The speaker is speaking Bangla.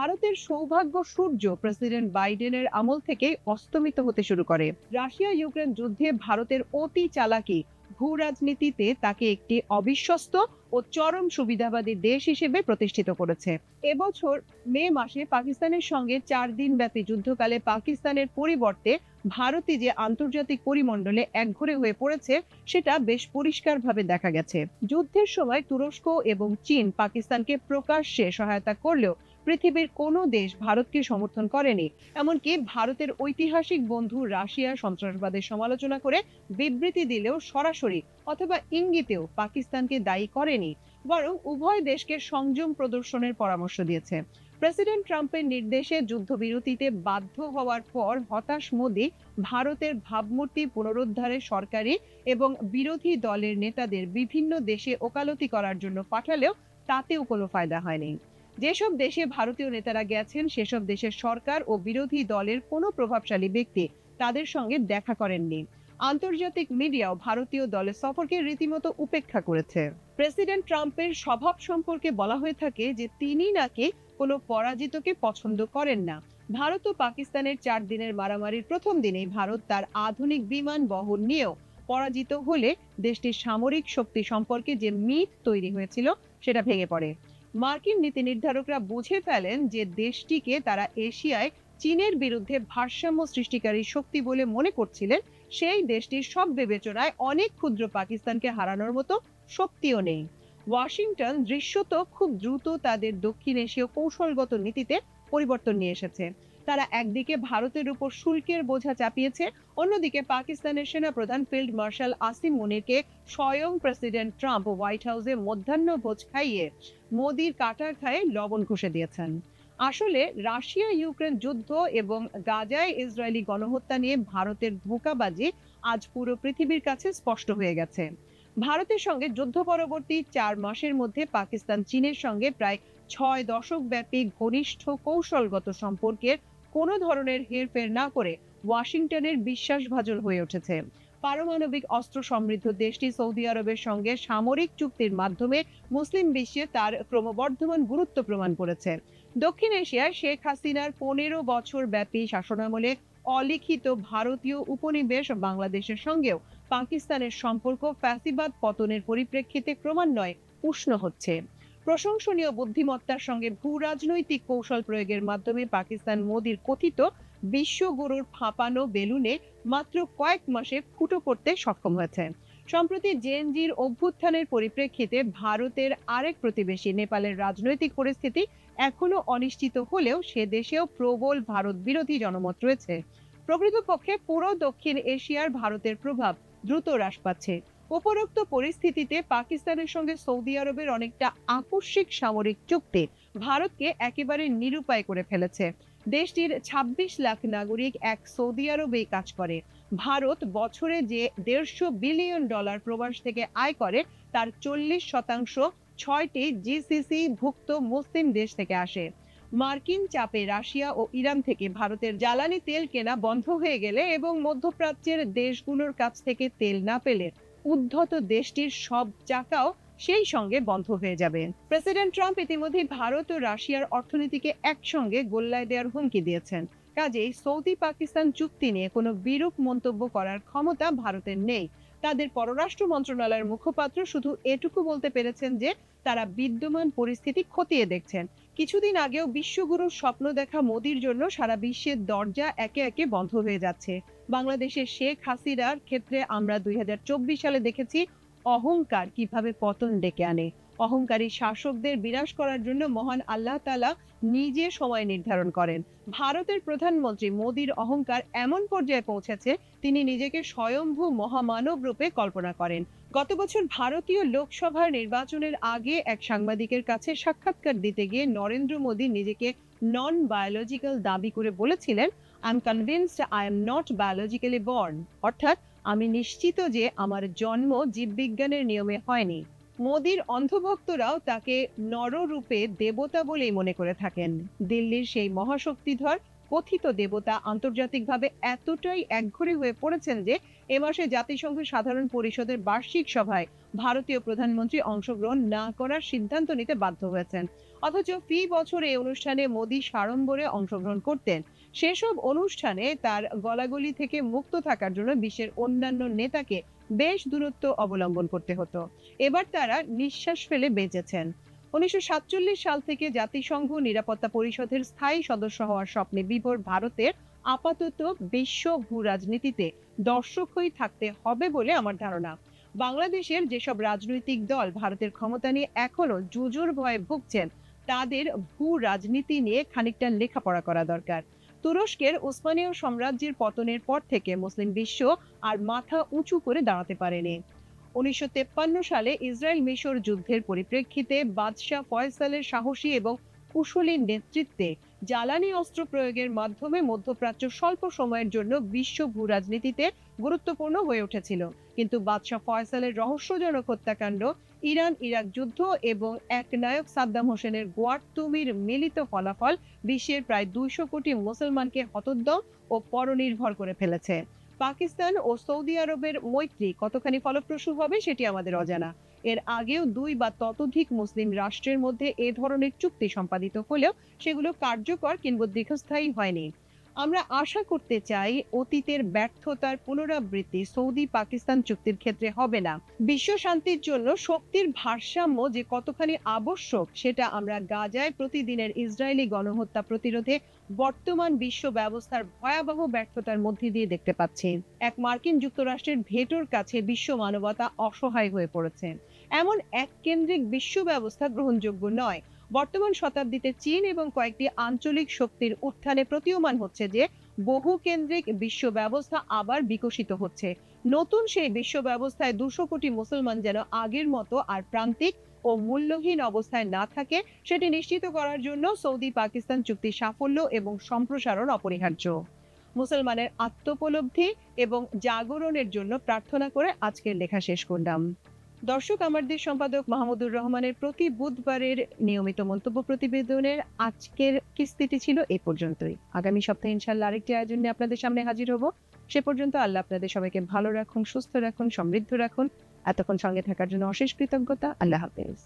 ভারতের সৌভাগ্য সূর্য প্রেসিডেন্ট বাইডেনের আমল থেকে অস্তমিত হতে শুরু করে। রাশিয়া ইউক্রেন যুদ্ধে ভারতের অতি চালাকি ভূ রাজনীতিতে তাকে একটি অবিশ্বস্ত ও চরম সুবিধাবাদী দেশ হিসেবে প্রতিষ্ঠিত করেছে। এবছর মে মাসে পাকিস্তানের সঙ্গে 4 দিন ব্যাপী যুদ্ধকালে পাকিস্তানের পরিবর্তে ভারতই যে আন্তর্জাতিক পরিমণ্ডলে একঘরে হয়ে পড়েছে সেটা বেশ পরিষ্কারভাবে দেখা গেছে। যুদ্ধের সময় তুরস্ক এবং চীন পাকিস্তানকে প্রকাশ্যে সহায়তা করলেও পৃথিবীর কোনো দেশ ভারতকে সমর্থন করেনি। এমনকি ভারতের ঐতিহাসিক বন্ধু রাশিয়া সন্ত্রাসবাদের সমালোচনা করে বিবৃতি দিলেও সরাসরি অথবা ইঙ্গিতেও পাকিস্তানকে দায়ী করেনি, বরং উভয় দেশকে সংযম প্রদর্শনের পরামর্শ দিয়েছে। প্রেসিডেন্ট ট্রাম্পের নির্দেশে যুদ্ধবিরতিতে বাধ্য হওয়ার পর হতাশ মোদি ভারতের ভাবমূর্তি পুনরুদ্ধারে সরকারি এবং বিরোধী দলের নেতাদের বিভিন্ন দেশে ওকালতি করার জন্য পাঠালেও তাতেও কোনো ফায়দা হয়নি। যেসব দেশে ভারতীয় নেতারা গেছেন সেসব দেশের সরকার ও বিরোধী দলের কোনো প্রভাবশালী ব্যক্তি তাদের সঙ্গে দেখা করেননি। আন্তর্জাতিক মিডিয়াও ভারতীয় দলের সফরকে রীতিমতো উপেক্ষা করেছে। প্রেসিডেন্ট ট্রাম্পের স্বভাব সম্পর্কে বলা হয়ে থাকে যে তিনি নাকি কোনো পরাজিতকে পছন্দ করেন না। ভারত ও পাকিস্তানের 4 দিনের মারামারির প্রথম দিনেই ভারত তার আধুনিক বিমান বহর নিয়েও পরাজিত হলে দেশটির সামরিক শক্তি সম্পর্কে যে মিথ তৈরি হয়েছিল সেটা ভেঙে পড়ে। মার্কিন নীতি নির্ধারকরা বুঝে ফেলেন যে দেশটিকে তারা এশিয়ায় চীনের বিরুদ্ধে ভারসাম্য সৃষ্টিকারী শক্তি বলে মনে করছিলেন, সেই দেশটির সব বিবেচনায় অনেক ক্ষুদ্র পাকিস্তানকে হারানোর মতো শক্তিও নেই। ওয়াশিংটন দৃশ্যত খুব দ্রুত তাদের দক্ষিণ এশীয় কৌশলগত নীতিতে পরিবর্তন নিয়ে এসেছে। তারা একদিকে ভারতের উপর শুল্কের বোঝা চাপিয়েছে, অন্যদিকে পাকিস্তানের সেনাপ্রধান ফিল্ড মার্শাল আসিম মুনিরকে স্বয়ং প্রেসিডেন্ট ট্রাম্প হোয়াইট হাউসে মধ্যাহ্ন ভোজ খাইয়ে মোদির কাটার খায়ে লবণ ঘষে দিয়েছেন। আসলে রাশিয়া ইউক্রেন যুদ্ধ এবং গাজায় ইসরায়েলি গণহত্যা নিয়ে ভারতের ধোঁকাবাজি আজ পুরো পৃথিবীর কাছে স্পষ্ট হয়ে গেছে। ভারতের সঙ্গে যুদ্ধ পরবর্তী 4 মাসের মধ্যে পাকিস্তান চীনের সঙ্গে প্রায় 6 দশক ব্যাপী ঘনিষ্ঠ কৌশলগত সম্পর্কের কোনো ধরনের হেরফের না করে ওয়াশিংটনের বিশ্বাসভাজন হয়ে উঠেছে। পারমাণবিক অস্ত্র সমৃদ্ধ দেশটি সৌদি আরবের সঙ্গে সামরিক চুক্তির মাধ্যমে মুসলিম বিশ্বে তার ক্রমবর্ধমান গুরুত্ব প্রমাণ করেছে। দক্ষিণ এশিয়ায় শেখ হাসিনার 15 বছর ব্যাপী শাসনামলে অলিখিত ভারতীয় উপনিবেশ বাংলাদেশের সঙ্গেও পাকিস্তানের সম্পর্ক ফ্যাসিবাদ পতনের পরিপ্রেক্ষিতে ক্রমান্বয়ে উষ্ণ হচ্ছে। প্রশংসনীয় বুদ্ধিমত্তার সঙ্গে ভূ রাজনৈতিক কৌশল প্রয়োগের মাধ্যমে পাকিস্তান মোদির কথিত বিশ্বগুরুর ফাঁপানো বেলুনে মাত্র কয়েক মাসে ফুটো করতে সক্ষম হয়েছে। সম্প্রতি জেএনজির অভ্যুত্থানের পরিপ্রেক্ষিতে ভারতের আরেক প্রতিবেশী নেপালের রাজনৈতিক পরিস্থিতি এখনো অনিশ্চিত হলেও সে দেশেও প্রবল ভারত বিরোধী জনমত রয়েছে। প্রকৃতপক্ষে পুরো দক্ষিণ এশিয়ার ভারতের প্রভাব দ্রুত হ্রাস পাচ্ছে। উপরোক্ত পরিস্থিতিতে পাকিস্তানের সঙ্গে সৌদি আরবের অনেকটা আকস্মিক সামরিক চুক্তি ভারতকে একেবারে নিরুপায় করে ফেলেছে। দেশটির 26 লাখ নাগরিক এক সৌদি আরবেই কাজ করে। ভারত বছরে যে $150 বিলিয়ন প্রবাস থেকে আয় করে তার 40% 6টি জিসিসি ভুক্ত মুসলিম দেশ থেকে আসে। মার্কিন চাপে রাশিয়া ও ইরান থেকে ভারতের জ্বালানি তেল কেনা বন্ধ হয়ে গেলে এবং মধ্যপ্রাচ্যের দেশগুলোর কাছ থেকে তেল না পেলে উদ্ধত দেশটির সব চাকাও সেই সঙ্গে বন্ধ হয়ে যাবে। প্রেসিডেন্ট ট্রাম্প ইতিমধ্যে ভারত ও রাশিয়ার অর্থনীতিকে একসঙ্গে গোল্লায় দেওয়ার হুমকি দিয়েছেন। কাজেই সৌদি পাকিস্তান চুক্তি নিয়ে কোনো বিরূপ মন্তব্য করার ক্ষমতা ভারতের নেই। তাদের পররাষ্ট্র মন্ত্রণালয়ের মুখপাত্র শুধু এটুকু বলতে পেরেছেন যে তারা বিদ্যমান পরিস্থিতি খতিয়ে দেখছেন। কিছুদিন আগেও বিশ্বগুরুর স্বপ্ন দেখা মোদির জন্য সারা বিশ্বের দরজা একে একে বন্ধ হয়ে যাচ্ছে। বাংলাদেশের শেখ হাসিনার ক্ষেত্রে আমরা 2024 সালে দেখেছি অহংকার কিভাবে পতন ডেকে আনে। অহংকারী শাসকদের বিনাশ করার জন্য মহান আল্লাহ তাআলা নিজে সময় নির্ধারণ করেন। ভারতের প্রধানমন্ত্রী মোদির অহংকার এমন পর্যায়ে পৌঁছেছে তিনি নিজেকে স্বয়ম্ভু মহামানব রূপে কল্পনা করেন। গত বছর ভারতীয় লোকসভার নির্বাচনের আগে এক সাংবাদিকের কাছে সাক্ষাৎকার দিতে গিয়ে নরেন্দ্র মোদী নিজেকে নন বায়োলজিক্যাল দাবি করে বলেছিলেন, I am convinced I am not biologically born, অর্থাৎ আমি নিশ্চিত যে আমার জন্ম জীববিজ্ঞানের নিয়মে হয়নি। মোদির অন্ধভক্তরাও তাকে নররূপে দেবতা বলেই মনে করে থাকেন। দিল্লির সেই মহাশক্তিধর কথিত দেবতা আন্তর্জাতিকভাবে এতটাই একঘরে হয়ে পড়েছেন যে এ মাসে জাতিসংঘের সাধারণ পরিষদের বার্ষিক সভায় ভারতীয় প্রধানমন্ত্রী অংশগ্রহণ না করার সিদ্ধান্ত নিতে বাধ্য হয়েছেন। অথচ ফি বছর এই অনুষ্ঠানে মোদী সাড়ম্বরে অংশগ্রহণ করতেন। সেসব অনুষ্ঠানে তার গলাগলি থেকে মুক্ত থাকার জন্য বিশ্বের অন্যান্য নেতাকে বেশ দূরত্ব অবলম্বন করতে হতো। এবার তারা নিঃশ্বাস ফেলে বেঁচেছেন। 1947 সাল থেকে জাতিসংঘ নিরাপত্তা পরিষদের স্থায়ী সদস্য হওয়ার স্বপ্নে বিভোর ভারতের আপাতত বিশ্ব ভূ রাজনীতিতে দর্শক হয়ে থাকতে হবে বলে আমার ধারণা। বাংলাদেশের যেসব রাজনৈতিক দল ভারতের ক্ষমতা নিয়ে এখনো জুজুর ভয়ে ভুগছেন, তাদের ভূ রাজনীতি নিয়ে খানিকটা লেখাপড়া করা দরকার। তুরস্কের উসমানীয় সাম্রাজ্যের পতনের পর থেকে মুসলিম বিশ্ব আর মাথা উঁচু করে দাঁড়াতে পারেনি। 1953 সালে ইসরায়েল মিশর যুদ্ধের পরিপ্রেক্ষিতে বাদশাহ ফয়সালের সাহসী এবং কুশলী নেতৃত্বে জ্বালানি অস্ত্র প্রয়োগের মাধ্যমে মধ্যপ্রাচ্য স্বল্প সময়ের জন্য বিশ্ব ভূ রাজনীতিতে গুরুত্বপূর্ণ হয়ে উঠেছিল। কিন্তু বাদশাহ ফয়সালের রহস্যজনক হত্যাকাণ্ড, ইরান ইরাক যুদ্ধ এবং একনায়ক সাদ্দাম হোসেনের গোয়ার্তুমির মিলিত ফলাফল বিশ্বের প্রায় 200 কোটি মুসলমানকে হতোদ্যম ও পরনির্ভর করে ফেলেছে। পাকিস্তান ও সৌদি আরবের মৈত্রী কতখানি ফলপ্রসূ হবে সেটি আমাদের অজানা। এর আগেও 2 বা ততোধিক মুসলিম রাষ্ট্রের মধ্যে এ ধরনের চুক্তি সম্পাদিত হলেও সেগুলো কার্যকর কিংবা দীর্ঘস্থায়ী হয়নি। আমরা আশা করতে চাই অতীতের ব্যর্থতার পুনরাবৃত্তি সৌদি পাকিস্তান চুক্তির ক্ষেত্রে হবে না। বিশ্ব শান্তির জন্য শক্তির ভারসাম্য যে কতখানি আবশ্যক সেটা আমরা গাজায় প্রতিদিনের ইসরায়েলি গণহত্যা প্রতিরোধে বর্তমান বিশ্ব ব্যবস্থার ভয়াবহ ব্যর্থতার মধ্যে দিয়ে দেখতে পাচ্ছি। এক মার্কিন যুক্তরাষ্ট্রের ভেটোর কাছে বিশ্ব মানবতা অসহায় হয়ে পড়েছে। এমন এক কেন্দ্রিক বিশ্ব ব্যবস্থা গ্রহণযোগ্য নয়। বর্তমান শতাব্দীতে চীন এবং কয়েকটি আঞ্চলিক শক্তির উত্থানে প্রতীয়মান হচ্ছে যে বহু কেন্দ্রিক বিশ্ব ব্যবস্থা আবার বিকশিত হচ্ছে। নতুন সেই বিশ্ব ব্যবস্থায় 200 কোটি মুসলমান যেন আগের মতো আর প্রান্তিক ও মূল্যহীন অবস্থায় না থাকে, সেটি নিশ্চিত করার জন্য সৌদি পাকিস্তান চুক্তির সাফল্য এবং সম্প্রসারণ অপরিহার্য। মুসলমানের আত্মোপলব্ধি এবং জাগরণের জন্য প্রার্থনা করে আজকের লেখা শেষ করলাম। দর্শক, আমার দেশ সম্পাদক মাহমুদুর রহমানের প্রতি বুধবারের নিয়মিত মন্তব্য প্রতিবেদনের আজকের কিস্তিটি ছিল এই পর্যন্তই। আগামী সপ্তাহে ইনশাআল্লাহ আরেকটি আয়োজন নিয়ে আপনাদের সামনে হাজির হব। সে পর্যন্ত আল্লাহ আপনাদের সবাইকে ভালো রাখুন, সুস্থ রাখুন, সমৃদ্ধ রাখুন। এতক্ষণ সঙ্গে থাকার জন্য অশেষ কৃতজ্ঞতা। আল্লাহ হাফেজ।